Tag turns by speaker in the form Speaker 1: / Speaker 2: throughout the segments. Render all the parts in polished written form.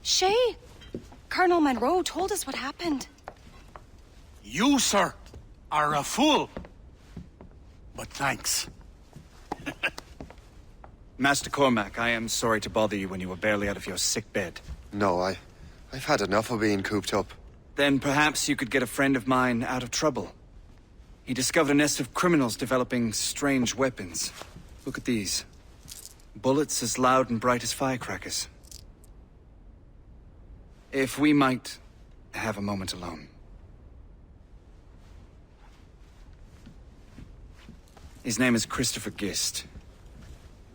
Speaker 1: Shay, Colonel Monroe told us what happened.
Speaker 2: You, sir, are a fool. But thanks.
Speaker 3: Master Cormac, I am sorry to bother you when you were barely out of your sick bed.
Speaker 4: No, I've had enough of being cooped up.
Speaker 3: Then perhaps you could get a friend of mine out of trouble. He discovered a nest of criminals developing strange weapons. Look at these. Bullets as loud and bright as firecrackers. If we might have a moment alone. His name is Christopher Gist.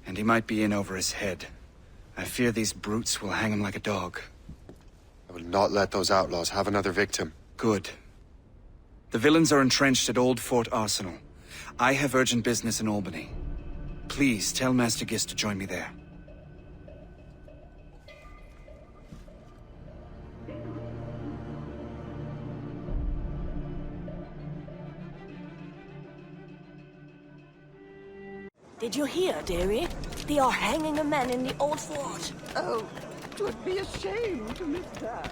Speaker 3: And he might be in over his head. I fear these brutes will hang him like a dog.
Speaker 4: I will not let those outlaws have another victim.
Speaker 3: Good. The villains are entrenched at Old Fort Arsenal. I have urgent business in Albany. Please tell Master Gist to join me there.
Speaker 5: Did you hear, dearie? They are hanging a man in the old fort.
Speaker 6: Oh, 'twould be a shame to miss that.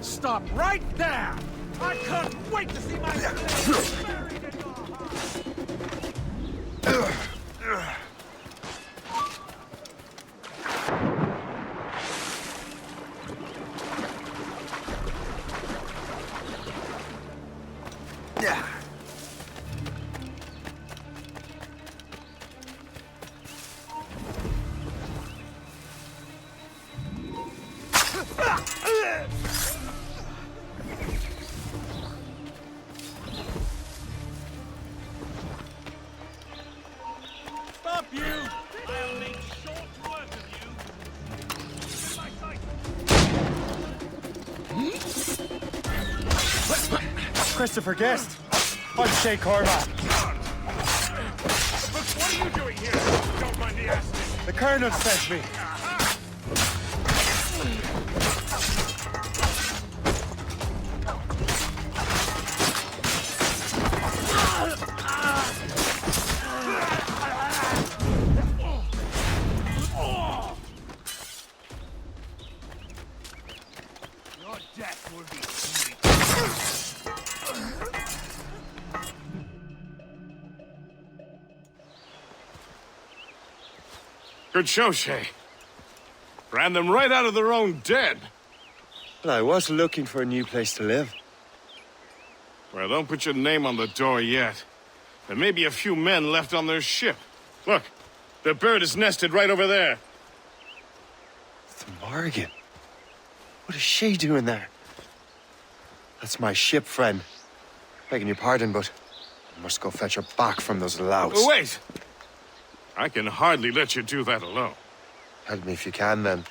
Speaker 2: Stop right there! I can't wait to see my slave buried in your heart! Stop you! I'll make short work of you.
Speaker 7: Christopher Guest. I'm Shay Cormac.
Speaker 2: Look, what are you doing here? Don't mind the asking.
Speaker 7: The Colonel sent me.
Speaker 2: Your death will be sweet.
Speaker 8: Good show, Shay. Ran them right out of their own den.
Speaker 4: Well, I was looking for a new place to live.
Speaker 8: Well, don't put your name on the door yet. There may be a few men left on their ship. Look, the bird is nested right over there.
Speaker 4: The Morgan. What is she doing there? That's my ship, friend. Begging your pardon, but I must go fetch her back from those louts.
Speaker 8: Oh, wait! I can hardly let you do that alone.
Speaker 4: Help me if you can, then.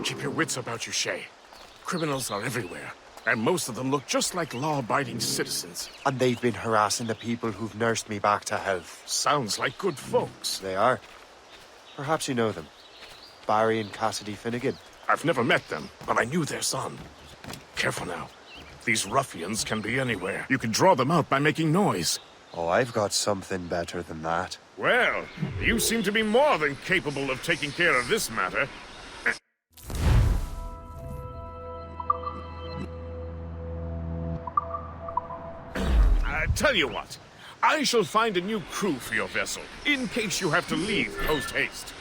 Speaker 8: Keep your wits about you, Shay. Criminals are everywhere, and most of them look just like law-abiding citizens.
Speaker 7: And they've been harassing the people who've nursed me back to health.
Speaker 8: Sounds like good folks.
Speaker 7: They are. Perhaps you know them. Barry and Cassidy Finnegan.
Speaker 8: I've never met them, but I knew their son. Careful now. These ruffians can be anywhere. You can draw them out by making noise.
Speaker 7: Oh, I've got something better than that.
Speaker 8: Well, you seem to be more than capable of taking care of this matter. Tell you what, I shall find a new crew for your vessel, in case you have to leave post-haste.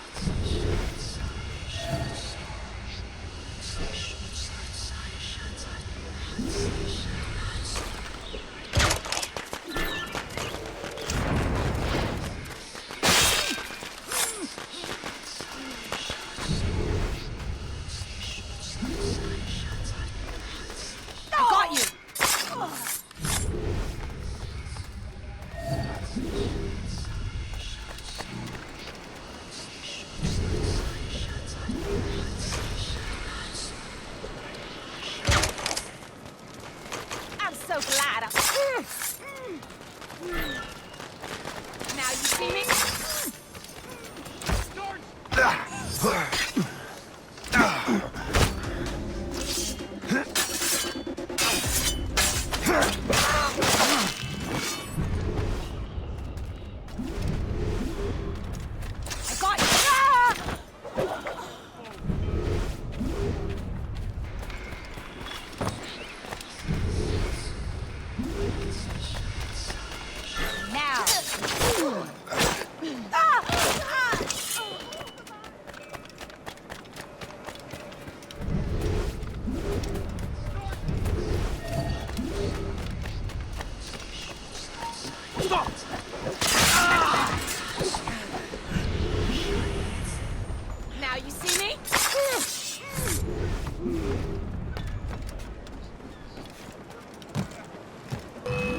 Speaker 5: Now you see me?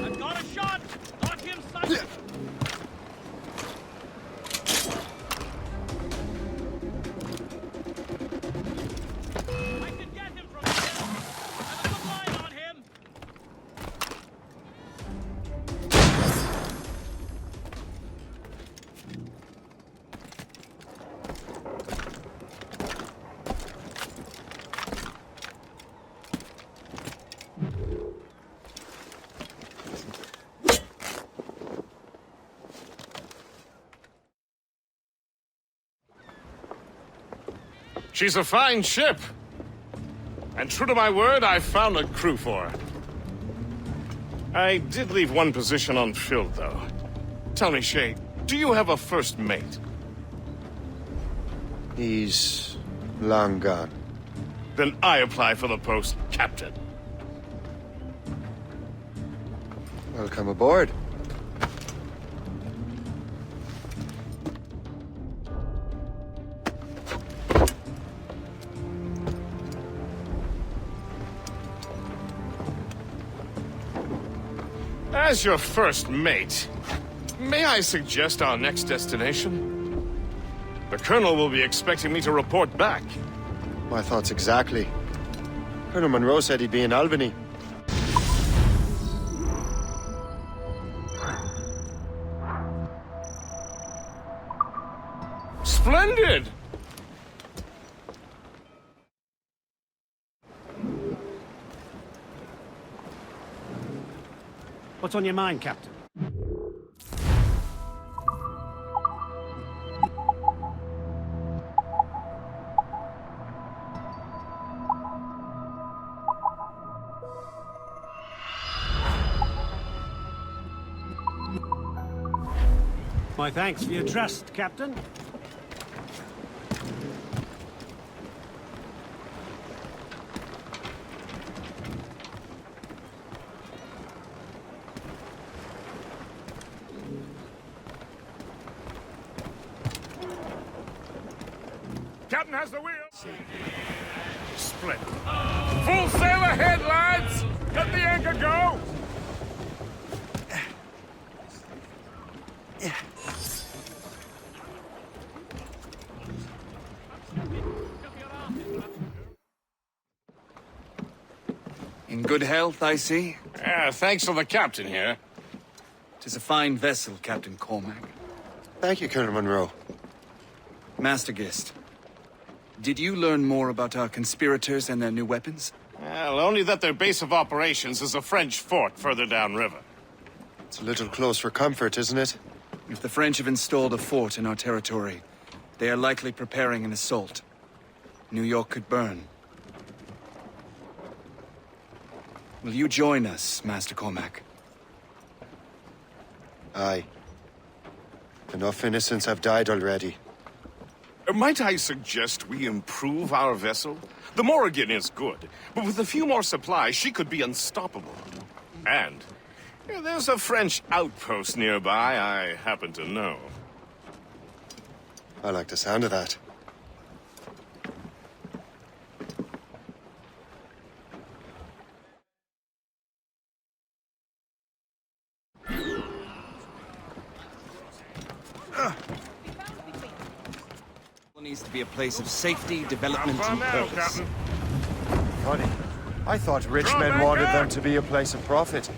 Speaker 2: I've got a shot! Got him sighted! I can get him from here! I've got a line on him!
Speaker 8: She's a fine ship. And true to my word, I found a crew for her. I did leave one position unfilled, though. Tell me, Shay, do you have a first mate?
Speaker 4: He's long gone.
Speaker 8: Then I apply for the post, Captain.
Speaker 4: Welcome aboard.
Speaker 8: As your first mate, may I suggest our next destination? The Colonel will be expecting me to report back.
Speaker 4: My thoughts exactly. Colonel Monroe said he'd be in Albany.
Speaker 8: Splendid!
Speaker 2: What's on your mind, Captain? My thanks for your trust, Captain.
Speaker 8: Captain has the wheel. Splendid. Full sail ahead, lads! Let the anchor go!
Speaker 3: In good health, I see.
Speaker 8: Thanks to the captain here.
Speaker 3: 'Tis a fine vessel, Captain Cormac.
Speaker 4: Thank you, Colonel Monroe.
Speaker 3: Master Gist, did you learn more about our conspirators and their new weapons?
Speaker 8: Well, only that their base of operations is a French fort further downriver.
Speaker 4: It's a little close for comfort, isn't it?
Speaker 3: If the French have installed a fort in our territory, they are likely preparing an assault. New York could burn. Will you join us, Master Cormac?
Speaker 4: Aye. Enough innocents have died already.
Speaker 8: Might I suggest we improve our vessel? The Morrigan is good, but with a few more supplies, she could be unstoppable. And there's a French outpost nearby I happen to know.
Speaker 4: I like the sound of that.
Speaker 3: Needs to be a place of safety, development, and
Speaker 8: now,
Speaker 3: purpose.
Speaker 8: Captain.
Speaker 4: Funny. I thought rich
Speaker 8: Come
Speaker 4: men
Speaker 8: back
Speaker 4: wanted
Speaker 8: up.
Speaker 4: them to be a place of profit.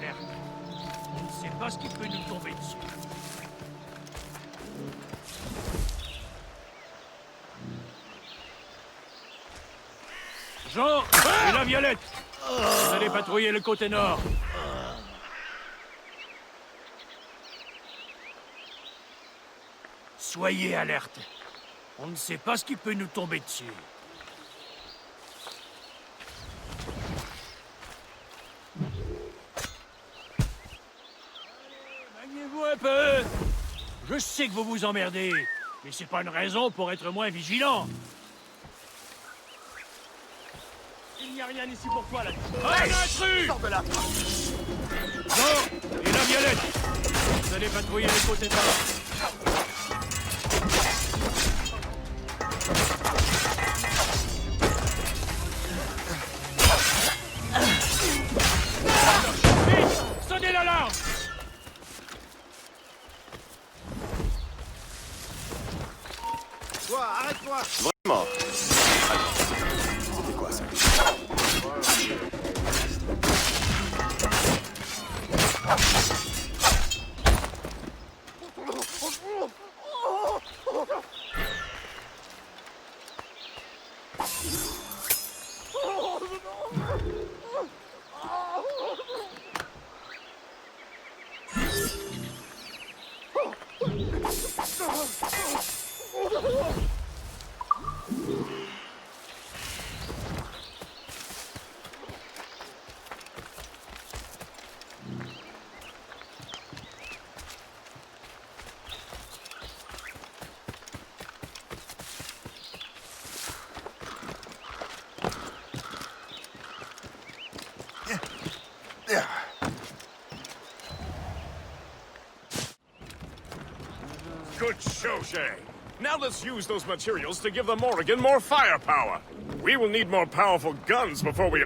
Speaker 2: alerte. On ne sait pas ce qui peut nous tomber dessus. Jean et la Violette, vous allez patrouiller le côté nord. Soyez alerte. On ne sait pas ce qui peut nous tomber dessus. Maniez-vous un peu. Je sais que vous vous emmerdez, mais c'est pas une raison pour être moins vigilant. Il n'y a rien ici pour toi, là. Un intrus! Sors de là! Jean et la Violette, vous allez patrouiller les côtés nord. Vite! Sonnez l'alarme!
Speaker 4: Toi, arrête-toi! Vraiment? C'était quoi ça?
Speaker 8: Good show, Shay. Now let's use those materials to give the Morrigan more firepower. We will need more powerful guns before we...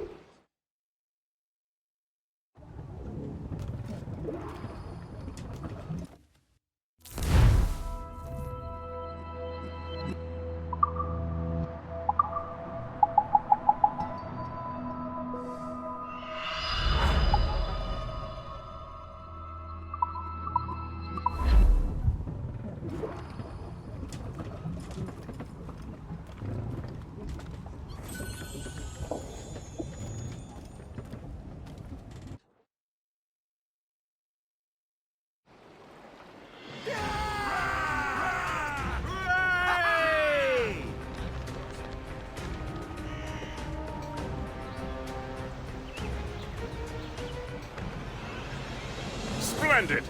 Speaker 8: Splendid!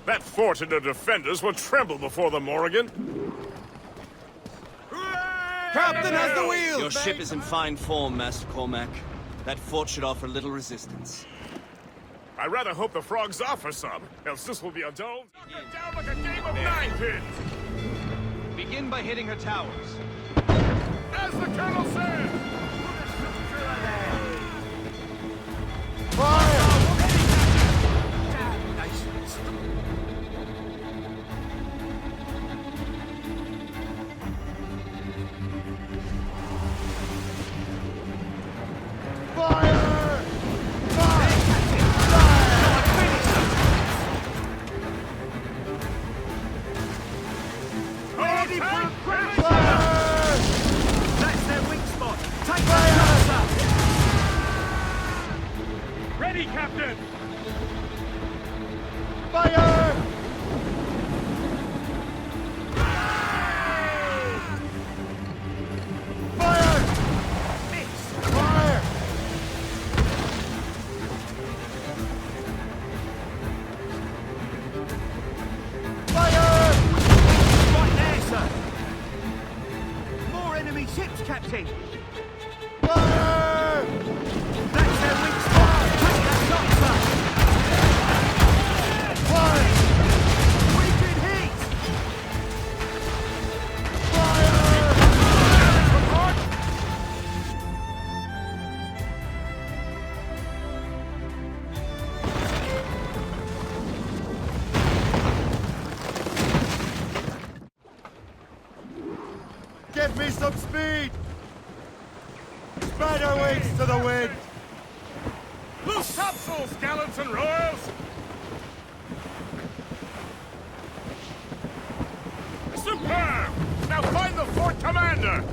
Speaker 8: That fort and the defenders will tremble before the Morrigan.
Speaker 4: Captain has the wheel!
Speaker 3: Your ship is in fine form, Master Cormac. That fort should offer little resistance.
Speaker 8: I rather hope the frogs offer some, else this will be a dull... down like a game of nine-pins!
Speaker 3: Begin by hitting her towers.
Speaker 8: As the Colonel said!
Speaker 2: Ready, Captain!
Speaker 4: Fire! Fire! Fire! Fire!
Speaker 2: Right there, sir! More enemy ships, Captain!
Speaker 4: Fire!
Speaker 2: That's their weak spot! Take that shot, sir!
Speaker 4: Fire!
Speaker 2: We've been hit!
Speaker 4: Give me some speed! Spread our wings to the wind!
Speaker 8: Topsails, gallants and royals! Superb! Now find the fort commander!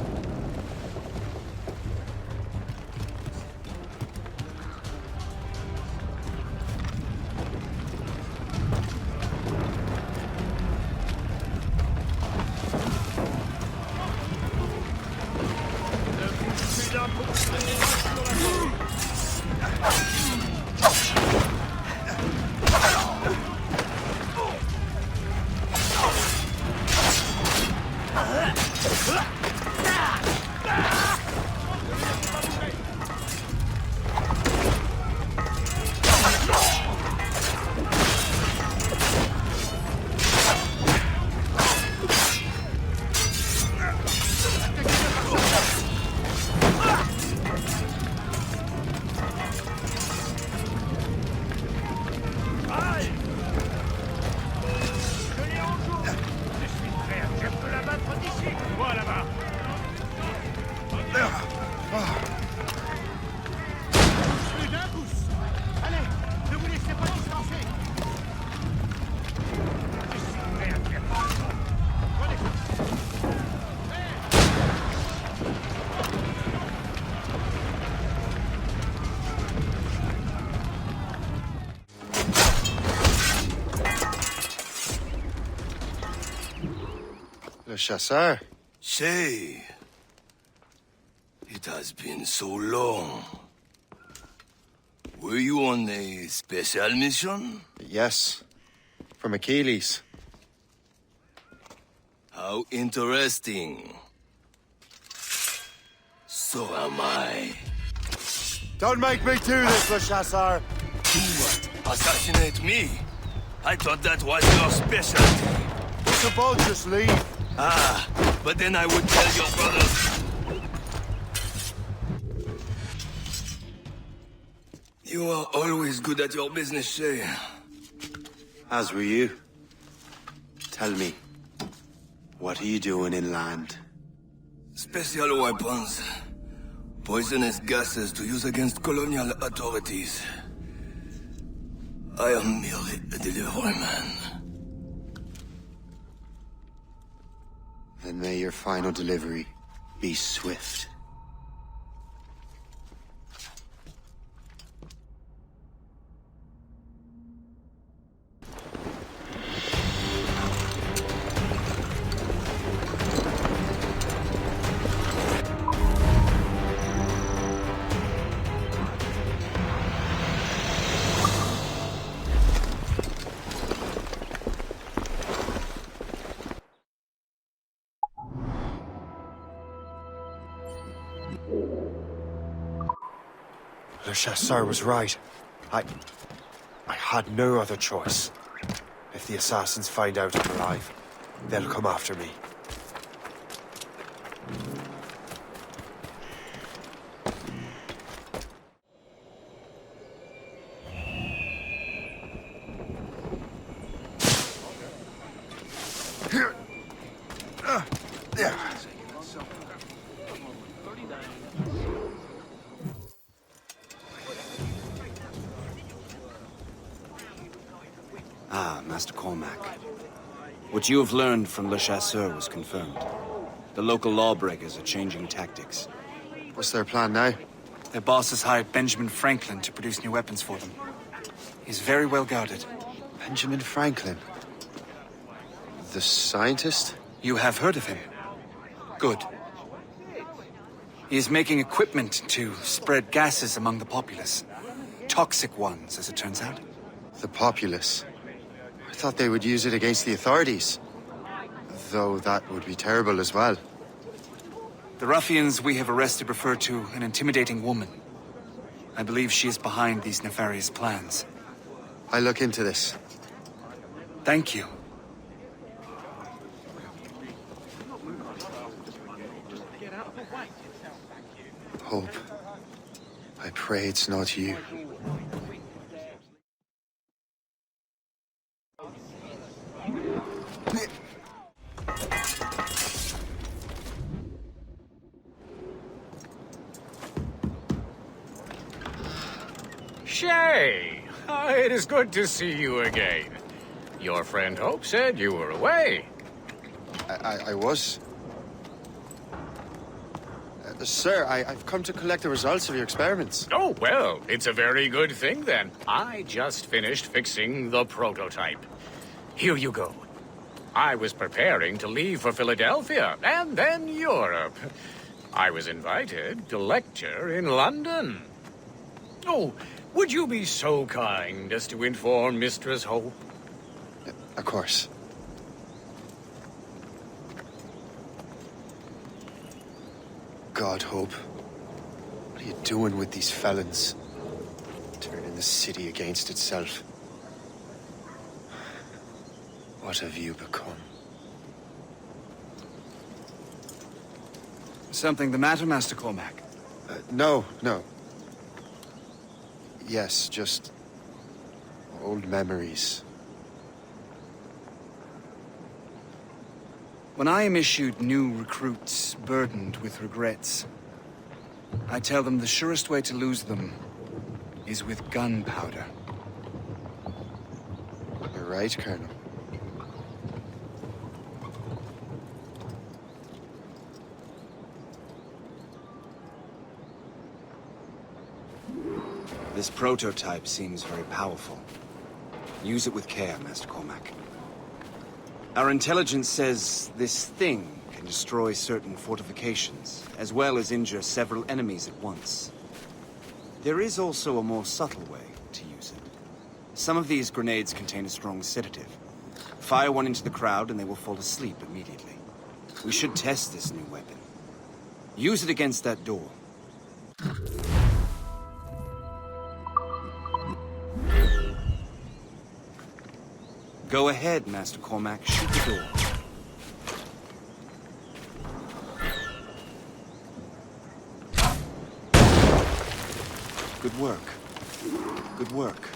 Speaker 4: Le chasseur.
Speaker 9: Say, it has been so long. Were you on a special mission?
Speaker 4: Yes. From Achilles.
Speaker 9: How interesting. So am I.
Speaker 4: Don't make me do this, Le Chasseur!
Speaker 9: Do what? Assassinate me? I thought that was your specialty.
Speaker 4: Let the boat just leave.
Speaker 9: Ah, but then I would tell your brothers. You are always good at your business, Shay.
Speaker 7: As were you. Tell me, what are you doing inland?
Speaker 9: Special weapons. Poisonous gases to use against colonial authorities. I am merely a delivery man.
Speaker 7: Then may your final delivery be swift.
Speaker 4: Le Chasseur was right. I had no other choice. If the assassins find out I'm alive, they'll come after me.
Speaker 3: Ah, Master Cormac. What you have learned from Le Chasseur was confirmed. The local lawbreakers are changing tactics.
Speaker 4: What's their plan now?
Speaker 3: Their boss has hired Benjamin Franklin to produce new weapons for them. He's very well guarded.
Speaker 4: Benjamin Franklin? The scientist?
Speaker 3: You have heard of him? Good. He is making equipment to spread gases among the populace. Toxic ones, as it turns out.
Speaker 4: The populace? I thought they would use it against the authorities. Though that would be terrible as well.
Speaker 3: The ruffians we have arrested refer to an intimidating woman. I believe she is behind these nefarious plans.
Speaker 4: I'll look into this.
Speaker 3: Thank you.
Speaker 4: Hope. I pray it's not you.
Speaker 10: Shay, it is good to see you again. Your friend Hope said you were away.
Speaker 4: I was. Sir, I've come to collect the results of your experiments.
Speaker 10: Oh, well, it's a very good thing then. I just finished fixing the prototype. Here you go. I was preparing to leave for Philadelphia and then Europe. I was invited to lecture in London. Oh, would you be so kind as to inform Mistress Hope?
Speaker 4: Of course. God, Hope. What are you doing with these felons? Turning the city against itself. What have you become?
Speaker 3: Something the matter, Master Cormac?
Speaker 4: No. Yes, just old memories.
Speaker 3: When I am issued new recruits burdened with regrets, I tell them the surest way to lose them is with gunpowder.
Speaker 4: You're right, Colonel.
Speaker 3: This prototype seems very powerful. Use it with care, Master Cormac. Our intelligence says this thing can destroy certain fortifications, as well as injure several enemies at once. There is also a more subtle way to use it. Some of these grenades contain a strong sedative. Fire one into the crowd and they will fall asleep immediately. We should test this new weapon. Use it against that door. Go ahead, Master Cormac. Shoot the door. Good work. Good work.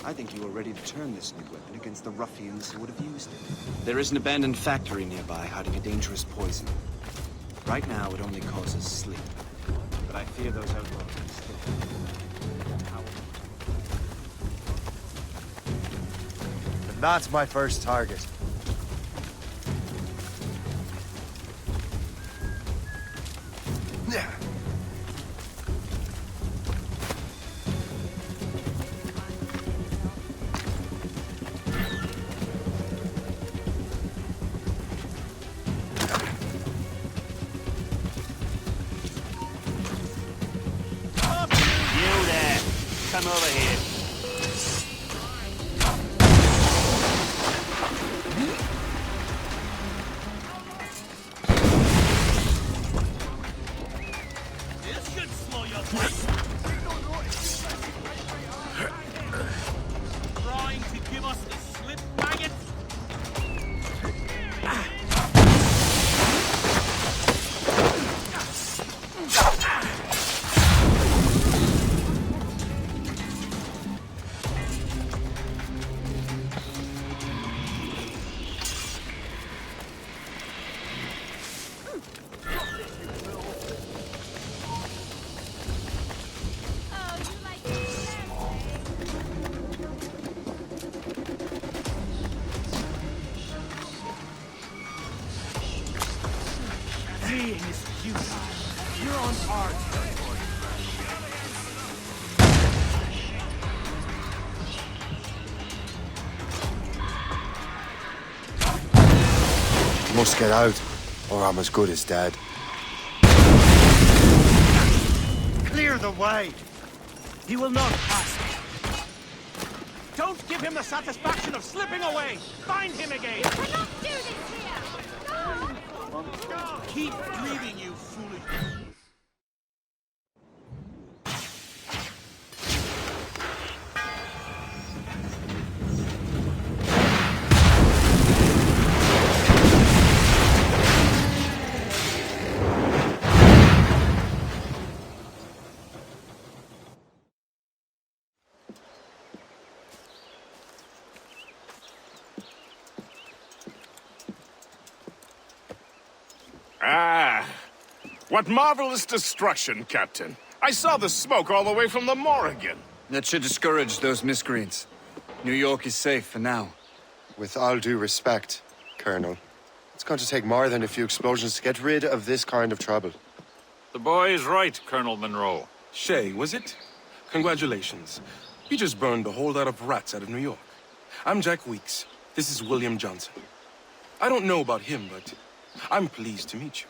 Speaker 3: I think you are ready to turn this new weapon against the ruffians who would have used it. There is an abandoned factory nearby hiding a dangerous poison. Right now, it only causes sleep. But I fear those outlaws will still.
Speaker 4: That's my first target.
Speaker 9: You there! Come over here.
Speaker 2: You're on our territory.
Speaker 4: Must get out, or I'm as good as dead.
Speaker 2: Clear the way. He will not pass me. Don't give him the satisfaction of slipping away. Find him again.
Speaker 11: You cannot do this here. No.
Speaker 2: Keep breathing, you foolish.
Speaker 8: Ah, what marvelous destruction, Captain. I saw the smoke all the way from the Morrigan.
Speaker 3: That should discourage those miscreants. New York is safe for now.
Speaker 4: With all due respect, Colonel, it's going to take more than a few explosions to get rid of this kind of trouble.
Speaker 12: The boy is right, Colonel Monroe.
Speaker 13: Shay, was it? Congratulations. You just burned a whole lot of rats out of New York. I'm Jack Weeks. This is William Johnson. I don't know about him, but I'm pleased to meet you.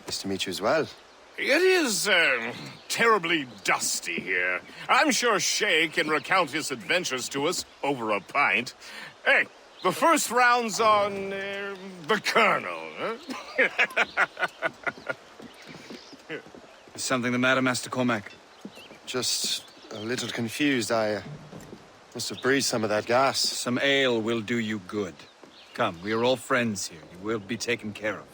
Speaker 4: Nice to meet you as well.
Speaker 8: It is, terribly dusty here. I'm sure Shay can recount his adventures to us over a pint. Hey, the first round's on, the Colonel, huh?
Speaker 3: Is something the matter, Master Cormac?
Speaker 4: Just a little confused. I must have breathed some of that gas.
Speaker 3: Some ale will do you good. Come, we are all friends here. You will be taken care of.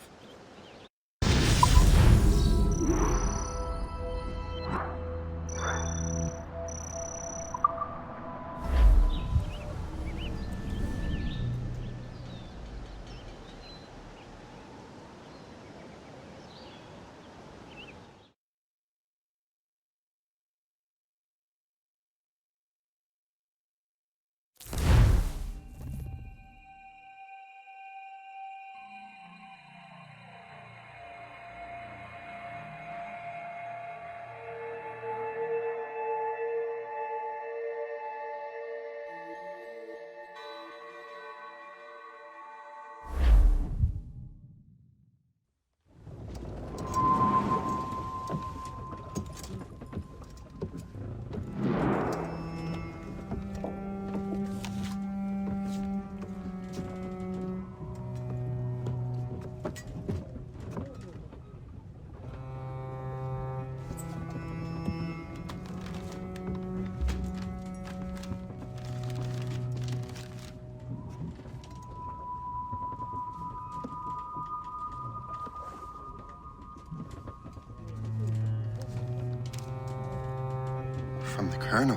Speaker 4: From the Colonel.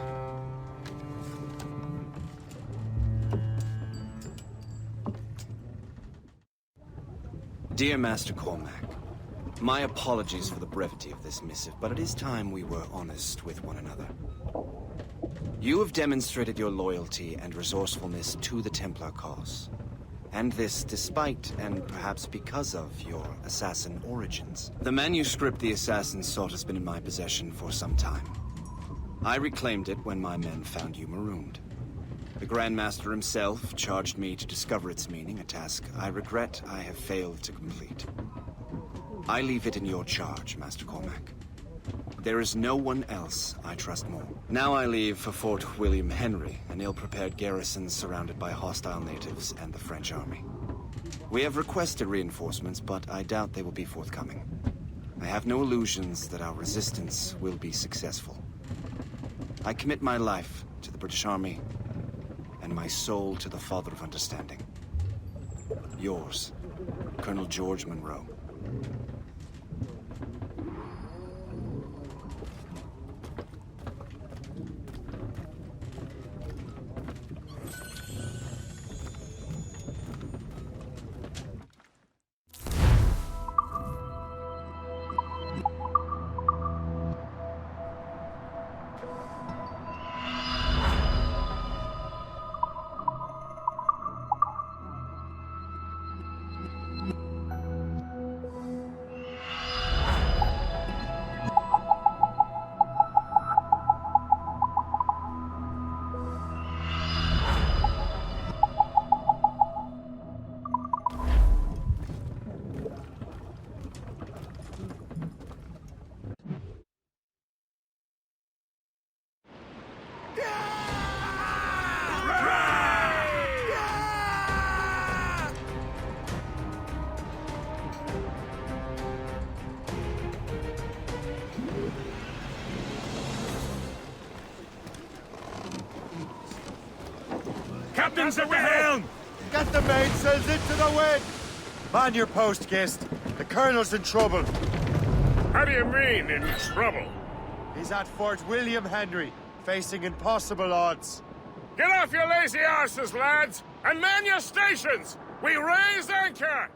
Speaker 3: Dear Master Cormac, my apologies for the brevity of this missive, but it is time we were honest with one another. You have demonstrated your loyalty and resourcefulness to the Templar cause. And this despite, and perhaps because of, your assassin origins. The manuscript the assassins sought has been in my possession for some time. I reclaimed it when my men found you marooned. The Grand Master himself charged me to discover its meaning, a task I regret I have failed to complete. I leave it in your charge, Master Cormac. There is no one else I trust more. Now I leave for Fort William Henry, an ill-prepared garrison surrounded by hostile natives and the French army. We have requested reinforcements, but I doubt they will be forthcoming. I have no illusions that our resistance will be successful. I commit my life to the British Army, and my soul to the Father of Understanding. Yours, Colonel George Monroe.
Speaker 2: Captain's at the helm!
Speaker 4: Get the mainsails into the wind! Man your post, Gist. The Colonel's in trouble.
Speaker 8: How do you mean, in trouble?
Speaker 4: He's at Fort William Henry, facing impossible odds.
Speaker 8: Get off your lazy arses, lads, and man your stations! We raise anchor!